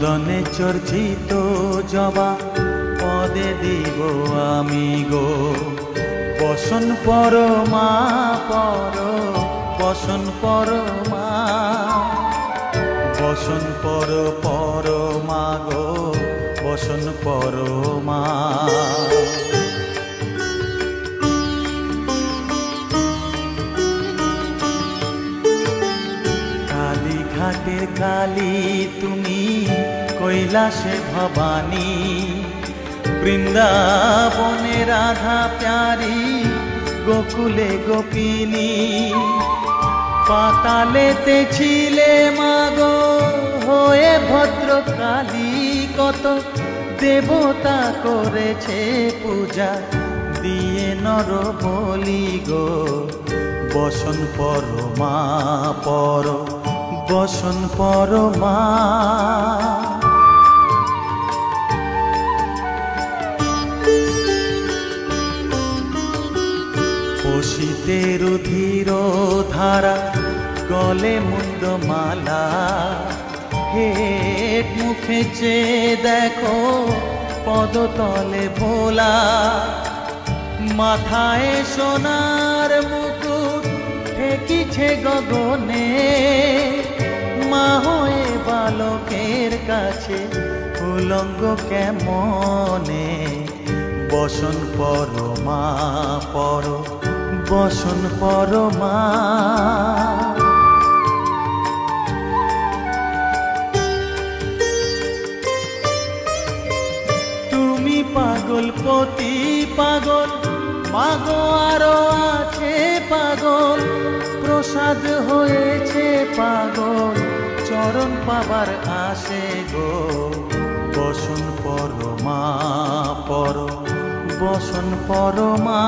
চন্দনে চর্চিত জবা পদে দিব আমি গো। বসন পরমা পর, বসন পরমা, বসন পরমা গো, বসন পরমা। কালীঘাটের কালী তুমি, কৈলাসে ভবানী, বৃন্দাবনে রাধা প্যারি, গোকুলে গোপিনী। পাতালেতে ছিলে মাগো হয়ে ভদ্রকালী, কত দেবতা করেছে পূজা দিয়ে নর বলি গো। বসন পরমা পর, বসন পরমা। পশিতে রুধির ধারা, গলে মুন্ড মালা, হেট মুখে চেয়ে দেখো পদতলে ভোলা। মাথায় সোনার মুকুট ঠেকিছে গগনে, মা হয়ে বালকের কাছে উলঙ্গ কেমনে। বসন পরমা পর, বসন পরমা। তুমি পাগল পতি পাগল, মাগো আরো আছে পাগল, প্রসাদ হয়েছে পাগল, চরণ পাবার আসে গো। বসন পরমা পর, বসন পরমা।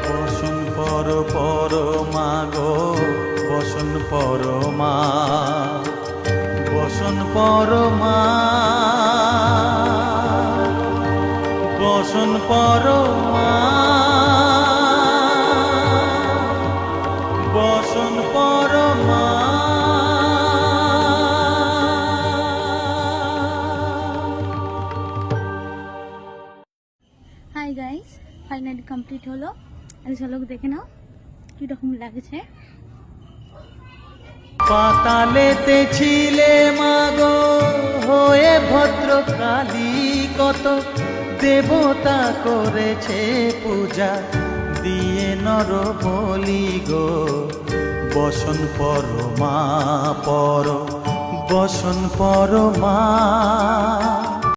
বসন পরমা গো, বসন পরমা, বসন পরমা, বসন পরমা, বসন Parama. Hi guys, finally complete হলো। আমি ঝলক দেখে নাও কিরকম লাগছে। পাতালেতে ছিলে মাগো হয়ে ভদ্রকালী, কত দেবতা করেছে পূজা দিয়ে নর বলি গো। বসন পরমা পর, বসন পরমা।